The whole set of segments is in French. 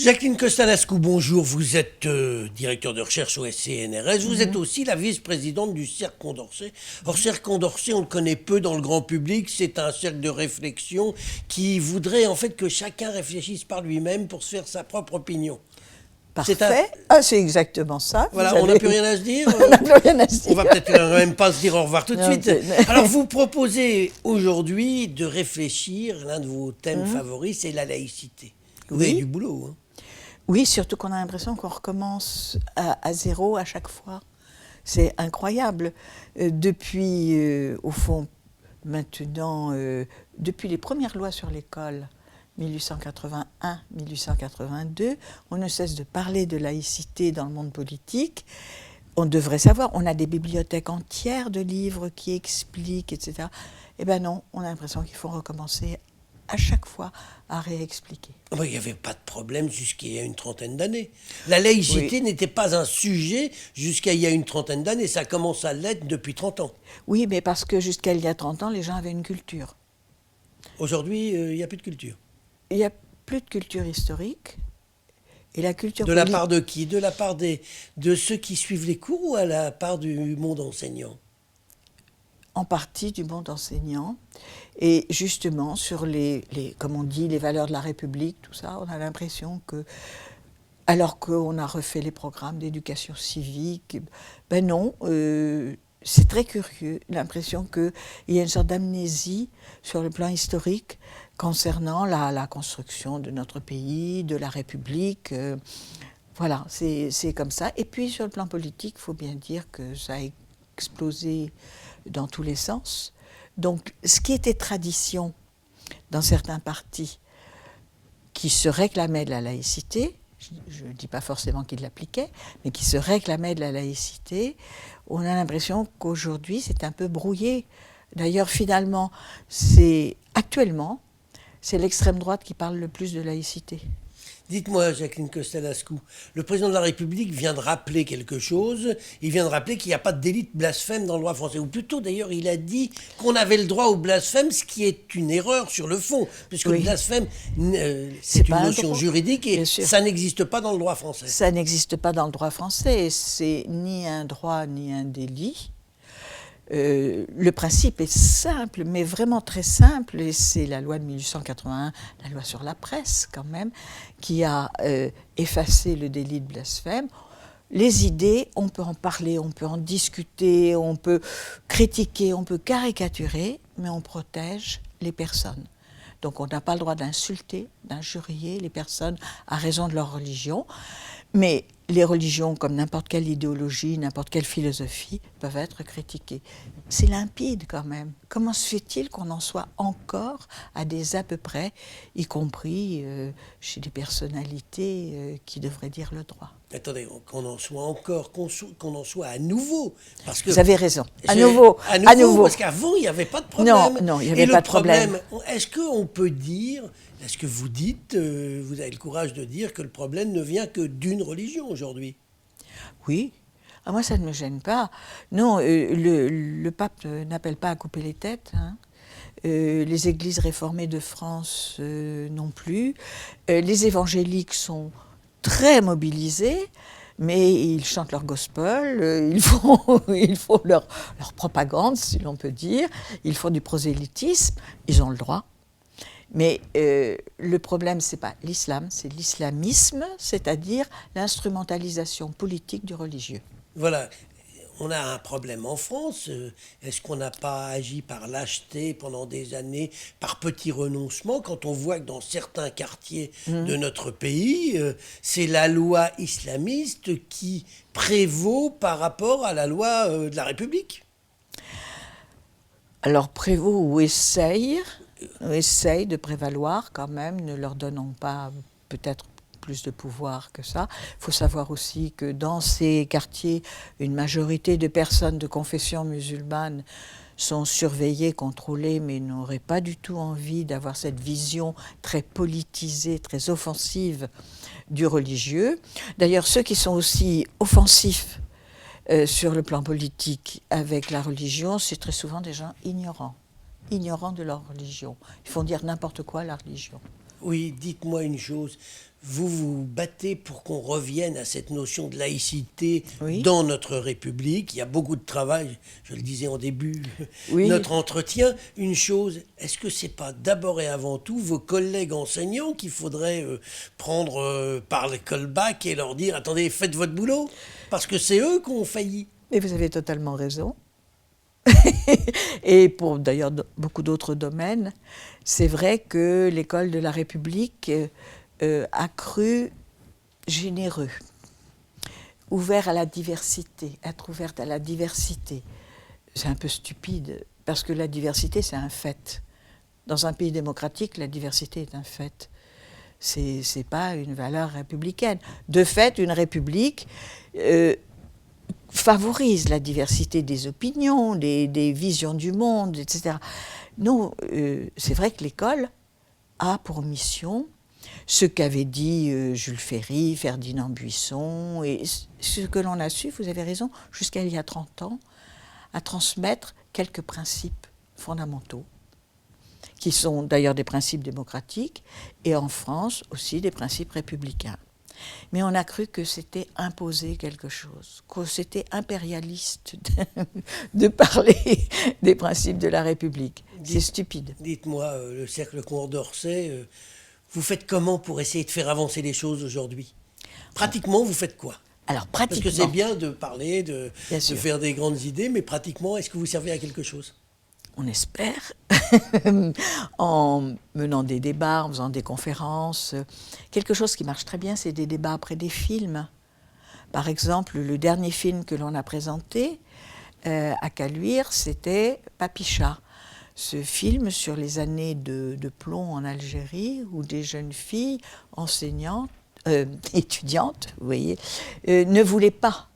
Jacqueline Costa-Lascou, bonjour. Vous êtes directeur de recherche au SCNRS. Vous êtes aussi la vice-présidente du Cercle Condorcet. Or, Cercle Condorcet, on le connaît peu dans le grand public. C'est un cercle de réflexion qui voudrait en fait que chacun réfléchisse par lui-même pour se faire sa propre opinion. Parfait. C'est exactement ça. Voilà, on n'a plus rien à se dire. On n'a plus rien à se dire. On va peut-être quand même pas se dire au revoir tout de Non, suite. Alors, vous proposez aujourd'hui de réfléchir. L'un de vos thèmes favoris, c'est la laïcité. Vous avez du boulot, hein. Oui, surtout qu'on a l'impression qu'on recommence à zéro à chaque fois. C'est incroyable. Depuis, au fond, maintenant, depuis les premières lois sur l'école, 1881-1882, on ne cesse de parler de laïcité dans le monde politique. On devrait savoir, on a des bibliothèques entières de livres qui expliquent, etc. Eh bien non, on a l'impression qu'il faut recommencer à chaque fois à réexpliquer. Il n'y avait pas de problème jusqu'il y a une trentaine d'années. La laïcité n'était pas un sujet jusqu'à il y a une trentaine d'années. Ça commence à l'être depuis 30 ans. Oui, mais parce que jusqu'à il y a 30 ans, les gens avaient une culture. Aujourd'hui, il n'y a plus de culture. Il n'y a plus de culture historique. Et la culture de la part de qui? De la part de ceux qui suivent les cours ou à la part du monde enseignant? En partie du monde enseignant. Et justement, sur comme on dit, les valeurs de la République, tout ça, on a l'impression que, alors qu'on a refait les programmes d'éducation civique, ben non, c'est très curieux, l'impression qu'il y a une sorte d'amnésie sur le plan historique concernant la construction de notre pays, de la République. Voilà, c'est comme ça. Et puis, sur le plan politique, il faut bien dire que ça a explosé dans tous les sens. Donc, ce qui était tradition dans certains partis qui se réclamaient de la laïcité, je ne dis pas forcément qu'ils l'appliquaient, mais qui se réclamaient de la laïcité, on a l'impression qu'aujourd'hui, c'est un peu brouillé. D'ailleurs, finalement, actuellement, c'est l'extrême droite qui parle le plus de laïcité. Dites-moi, Jacqueline Costa-Lascou, le président de la République vient de rappeler quelque chose. Il vient de rappeler qu'il n'y a pas de délit de blasphème dans le droit français. Ou plutôt, d'ailleurs, il a dit qu'on avait le droit au blasphème, ce qui est une erreur sur le fond. Puisque le blasphème, c'est une notion juridique et ça n'existe pas dans le droit français. Ça n'existe pas dans le droit français. C'est ni un droit ni un délit. Le principe est simple, mais vraiment très simple, et c'est la loi de 1881, la loi sur la presse quand même, qui a effacé le délit de blasphème. Les idées, on peut en parler, on peut en discuter, on peut critiquer, on peut caricaturer, mais on protège les personnes. Donc on n'a pas le droit d'insulter, d'injurier les personnes à raison de leur religion. Mais les religions, comme n'importe quelle idéologie, n'importe quelle philosophie, peuvent être critiquées. C'est limpide quand même. Comment se fait-il qu'on en soit encore à des à peu près, y compris chez des personnalités qui devraient dire le droit? Attendez, qu'on en soit encore, qu'on en soit à nouveau. Parce que vous avez raison. À nouveau. Parce qu'avant, il n'y avait pas de problème. Non, il n'y avait pas de problème. Est-ce qu'on peut dire, est-ce que vous dites, vous avez le courage de dire que le problème ne vient que d'une religion aujourd'hui? Oui. Moi, ça ne me gêne pas. Non, le pape n'appelle pas à couper les têtes, hein. Les églises réformées de France non plus. Les évangéliques sont très mobilisés, mais ils chantent leur gospel, ils font leur propagande, si l'on peut dire, ils font du prosélytisme, ils ont le droit. Mais le problème, ce n'est pas l'islam, c'est l'islamisme, c'est-à-dire l'instrumentalisation politique du religieux. Voilà. On a un problème en France. Est-ce qu'on n'a pas agi par lâcheté pendant des années, par petits renoncements, quand on voit que dans certains quartiers de notre pays, c'est la loi islamiste qui prévaut par rapport à la loi de la République? Alors prévaut ou essaye de prévaloir quand même, ne leur donnons pas peut-être plus de pouvoir que ça. Il faut savoir aussi que dans ces quartiers, une majorité de personnes de confession musulmane sont surveillées, contrôlées, mais n'auraient pas du tout envie d'avoir cette vision très politisée, très offensive du religieux. D'ailleurs, ceux qui sont aussi offensifs sur le plan politique avec la religion, c'est très souvent des gens ignorants de leur religion. Ils font dire n'importe quoi à la religion. Oui, dites-moi une chose. Vous vous battez pour qu'on revienne à cette notion de laïcité Oui. dans notre République. Il y a beaucoup de travail, je le disais en début, Oui. notre entretien. Une chose, est-ce que c'est pas d'abord et avant tout vos collègues enseignants qu'il faudrait prendre par le callback et leur dire, attendez, faites votre boulot? Parce que c'est eux qui ont failli. Et vous avez totalement raison. Et pour d'ailleurs beaucoup d'autres domaines, c'est vrai que l'école de la République a cru généreux, ouvert à la diversité, être ouverte à la diversité. C'est un peu stupide, parce que la diversité, c'est un fait. Dans un pays démocratique, la diversité est un fait. C'est pas une valeur républicaine. De fait, une république favorise la diversité des opinions, des visions du monde, etc. Non, c'est vrai que l'école a pour mission ce qu'avaient dit Jules Ferry, Ferdinand Buisson, et ce que l'on a su, vous avez raison, jusqu'à il y a 30 ans, à transmettre quelques principes fondamentaux, qui sont d'ailleurs des principes démocratiques, et en France aussi des principes républicains. Mais on a cru que c'était imposer quelque chose, que c'était impérialiste de parler des principes de la République. C'est stupide. Dites-moi, le cercle Condorcet, vous faites comment pour essayer de faire avancer les choses aujourd'hui? Pratiquement, vous faites quoi? Alors, Parce pratiquement, que c'est bien de parler, de Bien sûr. faire des grandes idées, mais pratiquement, est-ce que vous servez à quelque chose? on espère, en menant des débats, en faisant des conférences. Quelque chose qui marche très bien, c'est des débats après des films. Par exemple, le dernier film que l'on a présenté à Caluire, c'était Papicha. Ce film sur les années de plomb en Algérie, où des jeunes filles enseignantes, étudiantes, vous voyez, ne voulaient pas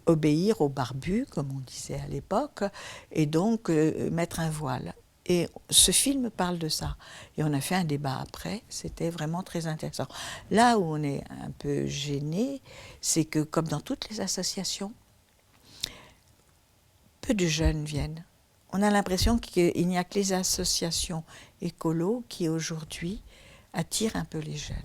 obéir aux barbus, comme on disait à l'époque, et donc mettre un voile. Et ce film parle de ça. Et on a fait un débat après, c'était vraiment très intéressant. Là où on est un peu gêné, c'est que, comme dans toutes les associations, peu de jeunes viennent. On a l'impression qu'il n'y a que les associations écolos qui, aujourd'hui, attirent un peu les jeunes.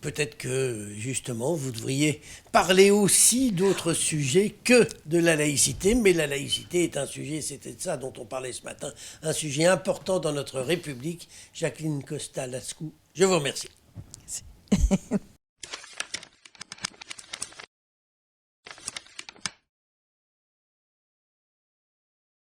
Peut-être que, justement, vous devriez parler aussi d'autres sujets que de la laïcité, mais la laïcité est un sujet, c'était de ça dont on parlait ce matin, un sujet important dans notre République. Jacqueline Costa-Lascou, je vous remercie. Merci.